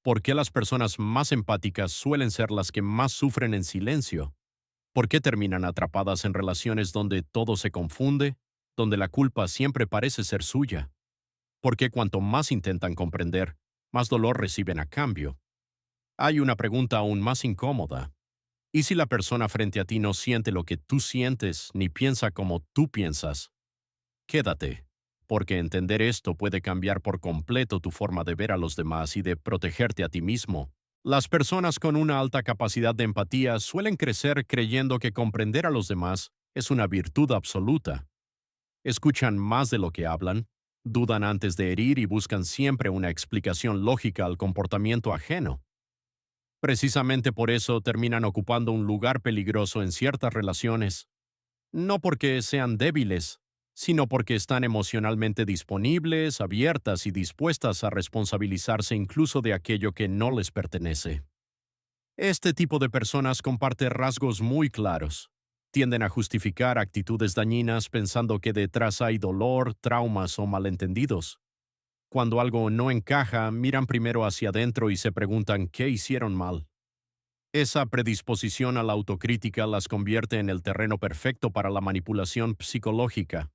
¿Por qué las personas más empáticas suelen ser las que más sufren en silencio? ¿Por qué terminan atrapadas en relaciones donde todo se confunde, donde la culpa siempre parece ser suya? ¿Por qué cuanto más intentan comprender, más dolor reciben a cambio? Hay una pregunta aún más incómoda. ¿Y si la persona frente a ti no siente lo que tú sientes ni piensa como tú piensas? Quédate, porque entender esto puede cambiar por completo tu forma de ver a los demás y de protegerte a ti mismo. Las personas con una alta capacidad de empatía suelen crecer creyendo que comprender a los demás es una virtud absoluta. Escuchan más de lo que hablan, dudan antes de herir y buscan siempre una explicación lógica al comportamiento ajeno. Precisamente por eso terminan ocupando un lugar peligroso en ciertas relaciones, no porque sean débiles, sino porque están emocionalmente disponibles, abiertas y dispuestas a responsabilizarse incluso de aquello que no les pertenece. Este tipo de personas comparte rasgos muy claros. Tienden a justificar actitudes dañinas pensando que detrás hay dolor, traumas o malentendidos. Cuando algo no encaja, miran primero hacia adentro y se preguntan qué hicieron mal. Esa predisposición a la autocrítica las convierte en el terreno perfecto para la manipulación psicológica.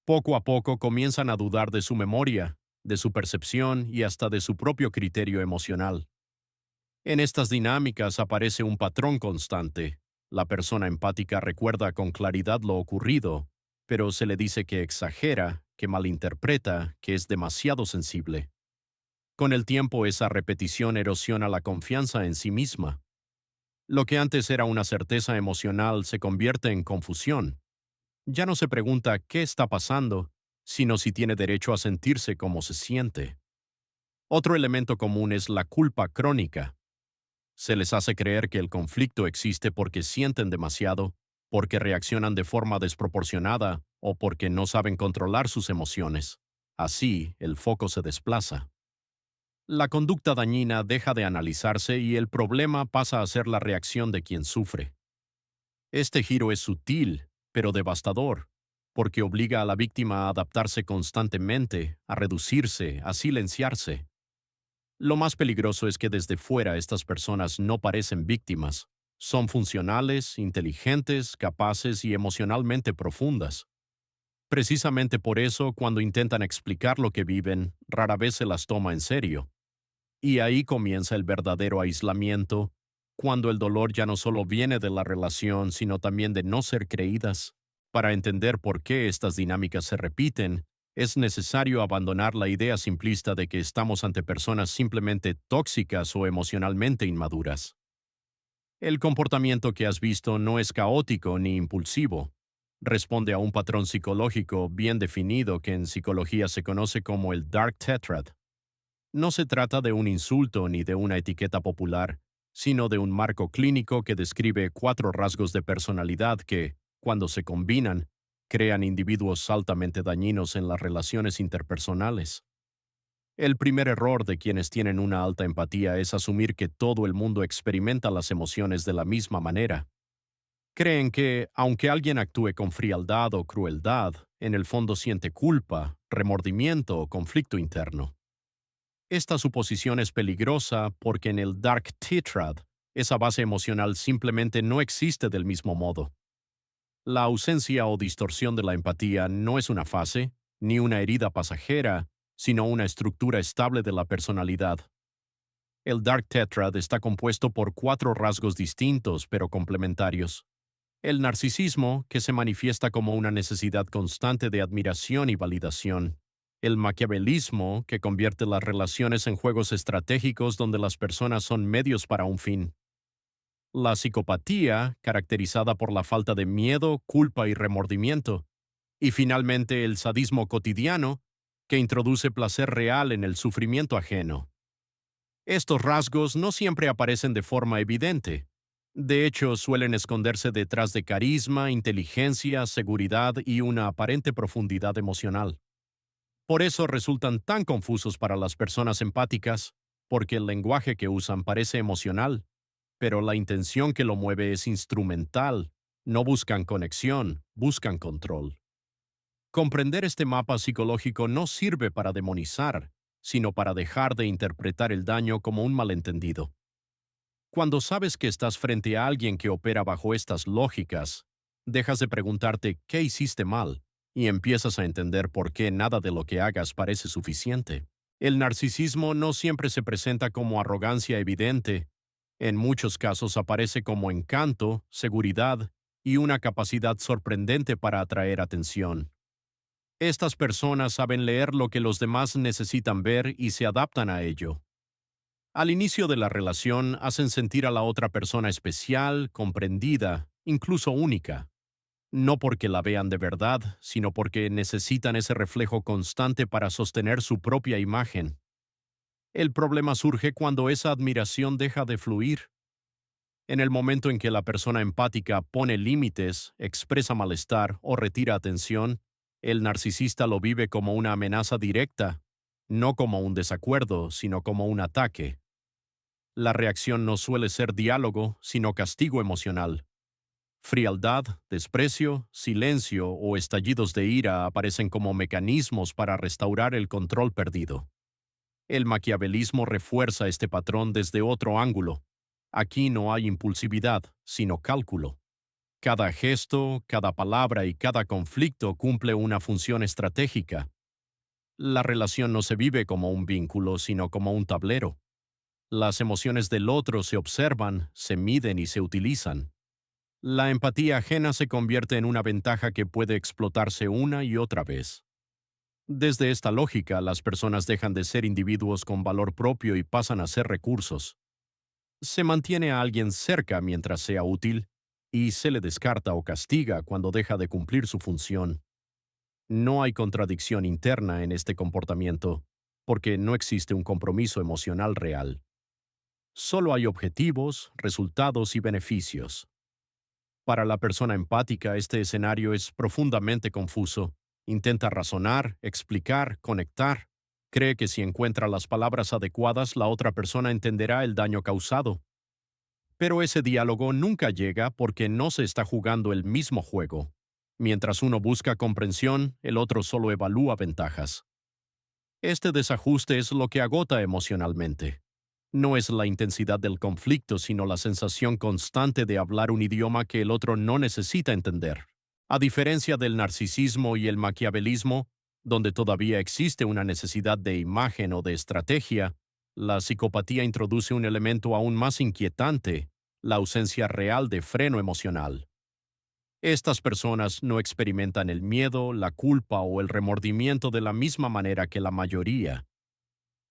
Poco a poco comienzan a dudar de su memoria, de su percepción y hasta de su propio criterio emocional. En estas dinámicas aparece un patrón constante. La persona empática recuerda con claridad lo ocurrido, pero se le dice que exagera, que malinterpreta, que es demasiado sensible. Con el tiempo esa repetición erosiona la confianza en sí misma. Lo que antes era una certeza emocional se convierte en confusión. Ya no se pregunta qué está pasando, sino si tiene derecho a sentirse como se siente. Otro elemento común es la culpa crónica. Se les hace creer que el conflicto existe porque sienten demasiado, porque reaccionan de forma desproporcionada o porque no saben controlar sus emociones. Así, el foco se desplaza. La conducta dañina deja de analizarse y el problema pasa a ser la reacción de quien sufre. Este giro es sutil, pero devastador, porque obliga a la víctima a adaptarse constantemente, a reducirse, a silenciarse. Lo más peligroso es que desde fuera estas personas no parecen víctimas. Son funcionales, inteligentes, capaces y emocionalmente profundas. Precisamente por eso, cuando intentan explicar lo que viven, rara vez se las toma en serio. Y ahí comienza el verdadero aislamiento, cuando el dolor ya no solo viene de la relación, sino también de no ser creídas. Para entender por qué estas dinámicas se repiten, es necesario abandonar la idea simplista de que estamos ante personas simplemente tóxicas o emocionalmente inmaduras. El comportamiento que has visto no es caótico ni impulsivo. Responde a un patrón psicológico bien definido que en psicología se conoce como el Dark Tetrad. No se trata de un insulto ni de una etiqueta popular, sino de un marco clínico que describe 4 rasgos de personalidad que, cuando se combinan, crean individuos altamente dañinos en las relaciones interpersonales. El primer error de quienes tienen una alta empatía es asumir que todo el mundo experimenta las emociones de la misma manera. Creen que, aunque alguien actúe con frialdad o crueldad, en el fondo siente culpa, remordimiento o conflicto interno. Esta suposición es peligrosa porque en el Dark Tetrad, esa base emocional simplemente no existe del mismo modo. La ausencia o distorsión de la empatía no es una fase, ni una herida pasajera, sino una estructura estable de la personalidad. El Dark Tetrad está compuesto por 4 rasgos distintos pero complementarios. El narcisismo, que se manifiesta como una necesidad constante de admiración y validación. El maquiavelismo, que convierte las relaciones en juegos estratégicos donde las personas son medios para un fin. La psicopatía, caracterizada por la falta de miedo, culpa y remordimiento. Y finalmente el sadismo cotidiano, que introduce placer real en el sufrimiento ajeno. Estos rasgos no siempre aparecen de forma evidente. De hecho, suelen esconderse detrás de carisma, inteligencia, seguridad y una aparente profundidad emocional. Por eso resultan tan confusos para las personas empáticas, porque el lenguaje que usan parece emocional, pero la intención que lo mueve es instrumental. No buscan conexión, buscan control. Comprender este mapa psicológico no sirve para demonizar, sino para dejar de interpretar el daño como un malentendido. Cuando sabes que estás frente a alguien que opera bajo estas lógicas, dejas de preguntarte qué hiciste mal y empiezas a entender por qué nada de lo que hagas parece suficiente. El narcisismo no siempre se presenta como arrogancia evidente. En muchos casos aparece como encanto, seguridad y una capacidad sorprendente para atraer atención. Estas personas saben leer lo que los demás necesitan ver y se adaptan a ello. Al inicio de la relación hacen sentir a la otra persona especial, comprendida, incluso única, no porque la vean de verdad, sino porque necesitan ese reflejo constante para sostener su propia imagen. El problema surge cuando esa admiración deja de fluir. En el momento en que la persona empática pone límites, expresa malestar o retira atención, el narcisista lo vive como una amenaza directa, no como un desacuerdo, sino como un ataque. La reacción no suele ser diálogo, sino castigo emocional. Frialdad, desprecio, silencio o estallidos de ira aparecen como mecanismos para restaurar el control perdido. El maquiavelismo refuerza este patrón desde otro ángulo. Aquí no hay impulsividad, sino cálculo. Cada gesto, cada palabra y cada conflicto cumple una función estratégica. La relación no se vive como un vínculo, sino como un tablero. Las emociones del otro se observan, se miden y se utilizan. La empatía ajena se convierte en una ventaja que puede explotarse una y otra vez. Desde esta lógica, las personas dejan de ser individuos con valor propio y pasan a ser recursos. Se mantiene a alguien cerca mientras sea útil y se le descarta o castiga cuando deja de cumplir su función. No hay contradicción interna en este comportamiento, porque no existe un compromiso emocional real. Solo hay objetivos, resultados y beneficios. Para la persona empática, este escenario es profundamente confuso. Intenta razonar, explicar, conectar. Cree que si encuentra las palabras adecuadas, la otra persona entenderá el daño causado. Pero ese diálogo nunca llega porque no se está jugando el mismo juego. Mientras uno busca comprensión, el otro solo evalúa ventajas. Este desajuste es lo que agota emocionalmente. No es la intensidad del conflicto, sino la sensación constante de hablar un idioma que el otro no necesita entender. A diferencia del narcisismo y el maquiavelismo, donde todavía existe una necesidad de imagen o de estrategia, la psicopatía introduce un elemento aún más inquietante, la ausencia real de freno emocional. Estas personas no experimentan el miedo, la culpa o el remordimiento de la misma manera que la mayoría.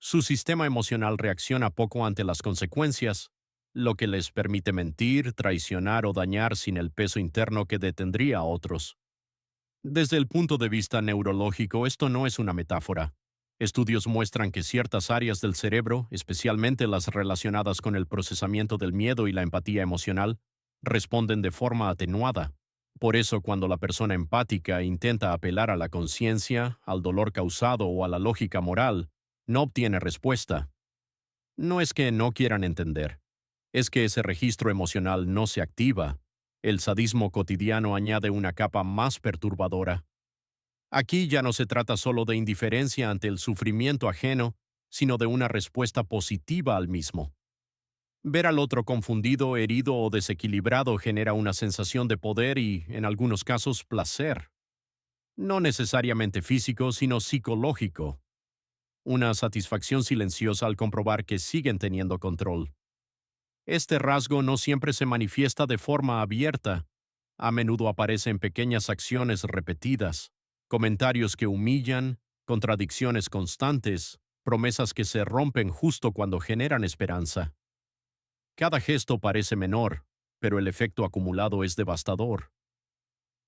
Su sistema emocional reacciona poco ante las consecuencias, lo que les permite mentir, traicionar o dañar sin el peso interno que detendría a otros. Desde el punto de vista neurológico, esto no es una metáfora. Estudios muestran que ciertas áreas del cerebro, especialmente las relacionadas con el procesamiento del miedo y la empatía emocional, responden de forma atenuada. Por eso, cuando la persona empática intenta apelar a la conciencia, al dolor causado o a la lógica moral, no obtiene respuesta. No es que no quieran entender, es que ese registro emocional no se activa. El sadismo cotidiano añade una capa más perturbadora. Aquí ya no se trata solo de indiferencia ante el sufrimiento ajeno, sino de una respuesta positiva al mismo. Ver al otro confundido, herido o desequilibrado genera una sensación de poder y, en algunos casos, placer. No necesariamente físico, sino psicológico. Una satisfacción silenciosa al comprobar que siguen teniendo control. Este rasgo no siempre se manifiesta de forma abierta. A menudo aparece en pequeñas acciones repetidas, comentarios que humillan, contradicciones constantes, promesas que se rompen justo cuando generan esperanza. Cada gesto parece menor, pero el efecto acumulado es devastador.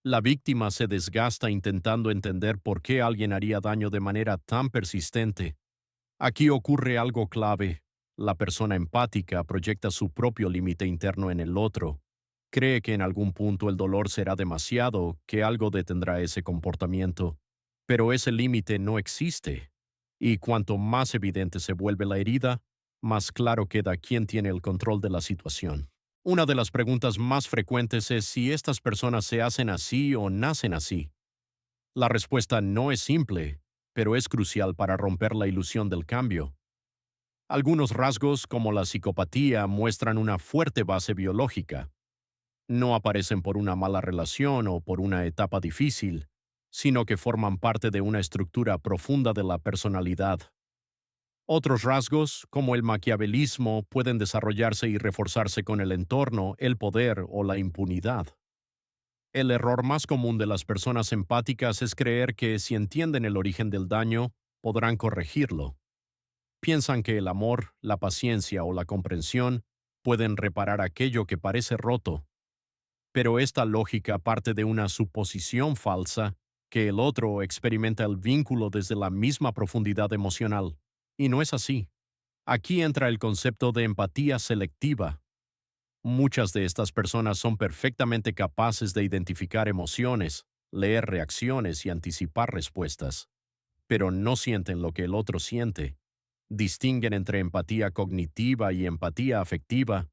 La víctima se desgasta intentando entender por qué alguien haría daño de manera tan persistente. Aquí ocurre algo clave. La persona empática proyecta su propio límite interno en el otro. Cree que en algún punto el dolor será demasiado, que algo detendrá ese comportamiento. Pero ese límite no existe. Y cuanto más evidente se vuelve la herida, más claro queda quién tiene el control de la situación. Una de las preguntas más frecuentes es si estas personas se hacen así o nacen así. La respuesta no es simple. pero es crucial para romper la ilusión del cambio. Algunos rasgos, como la psicopatía, muestran una fuerte base biológica. No aparecen por una mala relación o por una etapa difícil, sino que forman parte de una estructura profunda de la personalidad. Otros rasgos, como el maquiavelismo, pueden desarrollarse y reforzarse con el entorno, el poder o la impunidad. El error más común de las personas empáticas es creer que si entienden el origen del daño, podrán corregirlo. Piensan que el amor, la paciencia o la comprensión pueden reparar aquello que parece roto, pero esta lógica parte de una suposición falsa que el otro experimenta el vínculo desde la misma profundidad emocional. Y no es así. Aquí entra el concepto de empatía selectiva. Muchas de estas personas son perfectamente capaces de identificar emociones, leer reacciones y anticipar respuestas, pero no sienten lo que el otro siente. Distinguen entre empatía cognitiva y empatía afectiva.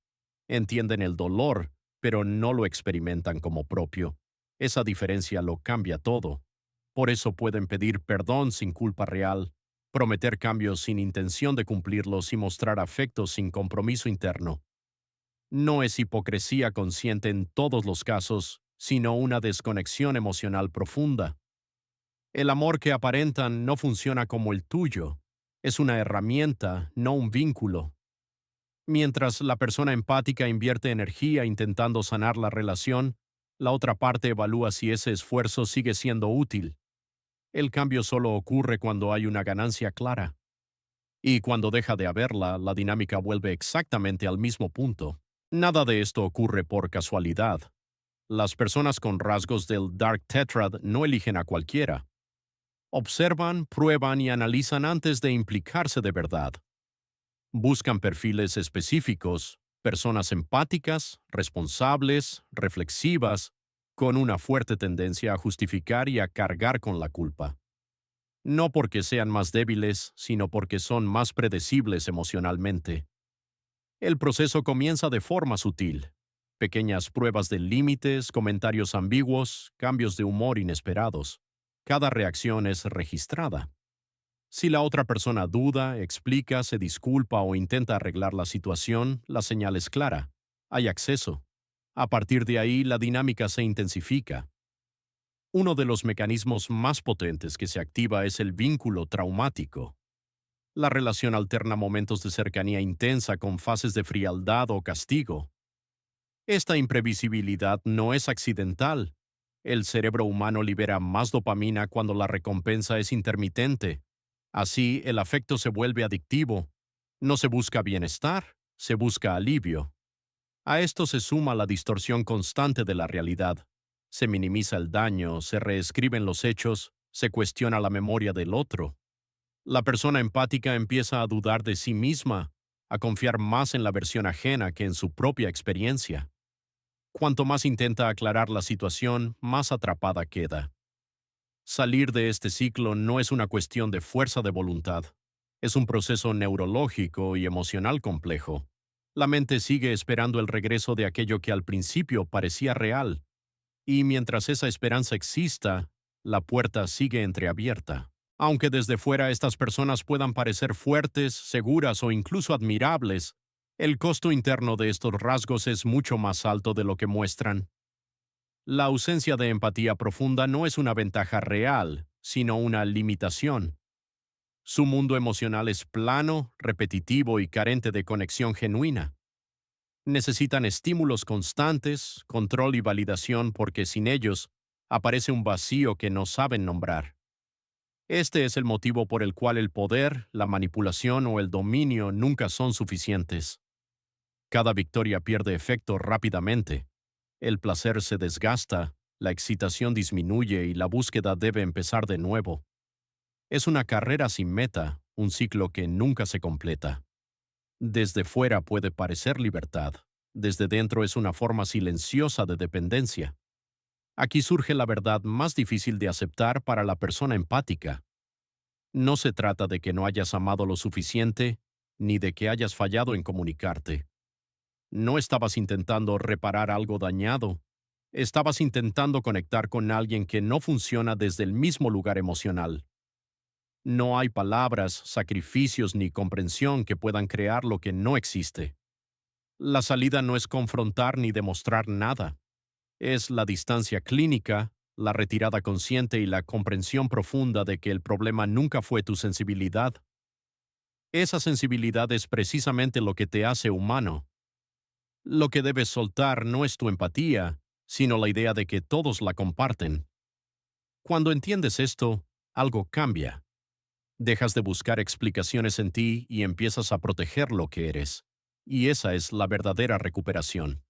Entienden el dolor, pero no lo experimentan como propio. Esa diferencia lo cambia todo. Por eso pueden pedir perdón sin culpa real, prometer cambios sin intención de cumplirlos y mostrar afecto sin compromiso interno. No es hipocresía consciente en todos los casos, sino una desconexión emocional profunda. El amor que aparentan no funciona como el tuyo. Es una herramienta, no un vínculo. Mientras la persona empática invierte energía intentando sanar la relación, la otra parte evalúa si ese esfuerzo sigue siendo útil. El cambio solo ocurre cuando hay una ganancia clara. Y cuando deja de haberla, la dinámica vuelve exactamente al mismo punto. Nada de esto ocurre por casualidad. Las personas con rasgos del Dark Tetrad no eligen a cualquiera. Observan, prueban y analizan antes de implicarse de verdad. Buscan perfiles específicos, personas empáticas, responsables, reflexivas, con una fuerte tendencia a justificar y a cargar con la culpa. No porque sean más débiles, sino porque son más predecibles emocionalmente. El proceso comienza de forma sutil. Pequeñas pruebas de límites, comentarios ambiguos, cambios de humor inesperados. Cada reacción es registrada. Si la otra persona duda, explica, se disculpa o intenta arreglar la situación, la señal es clara. Hay acceso. A partir de ahí, la dinámica se intensifica. Uno de los mecanismos más potentes que se activa es el vínculo traumático. La relación alterna momentos de cercanía intensa con fases de frialdad o castigo. Esta imprevisibilidad no es accidental. El cerebro humano libera más dopamina cuando la recompensa es intermitente. Así, el afecto se vuelve adictivo. No se busca bienestar, se busca alivio. A esto se suma la distorsión constante de la realidad. Se minimiza el daño, se reescriben los hechos, se cuestiona la memoria del otro. La persona empática empieza a dudar de sí misma, a confiar más en la versión ajena que en su propia experiencia. Cuanto más intenta aclarar la situación, más atrapada queda. Salir de este ciclo no es una cuestión de fuerza de voluntad. Es un proceso neurológico y emocional complejo. La mente sigue esperando el regreso de aquello que al principio parecía real, y mientras esa esperanza exista, la puerta sigue entreabierta. Aunque desde fuera estas personas puedan parecer fuertes, seguras o incluso admirables, el costo interno de estos rasgos es mucho más alto de lo que muestran. La ausencia de empatía profunda no es una ventaja real, sino una limitación. Su mundo emocional es plano, repetitivo y carente de conexión genuina. Necesitan estímulos constantes, control y validación porque sin ellos aparece un vacío que no saben nombrar. Este es el motivo por el cual el poder, la manipulación o el dominio nunca son suficientes. Cada victoria pierde efecto rápidamente. El placer se desgasta, la excitación disminuye y la búsqueda debe empezar de nuevo. Es una carrera sin meta, un ciclo que nunca se completa. Desde fuera puede parecer libertad. Desde dentro es una forma silenciosa de dependencia. Aquí surge la verdad más difícil de aceptar para la persona empática. No se trata de que no hayas amado lo suficiente, ni de que hayas fallado en comunicarte. No estabas intentando reparar algo dañado. Estabas intentando conectar con alguien que no funciona desde el mismo lugar emocional. No hay palabras, sacrificios ni comprensión que puedan crear lo que no existe. La salida no es confrontar ni demostrar nada. Es la distancia clínica, la retirada consciente y la comprensión profunda de que el problema nunca fue tu sensibilidad. Esa sensibilidad es precisamente lo que te hace humano. Lo que debes soltar no es tu empatía, sino la idea de que todos la comparten. Cuando entiendes esto, algo cambia. Dejas de buscar explicaciones en ti y empiezas a proteger lo que eres. Y esa es la verdadera recuperación.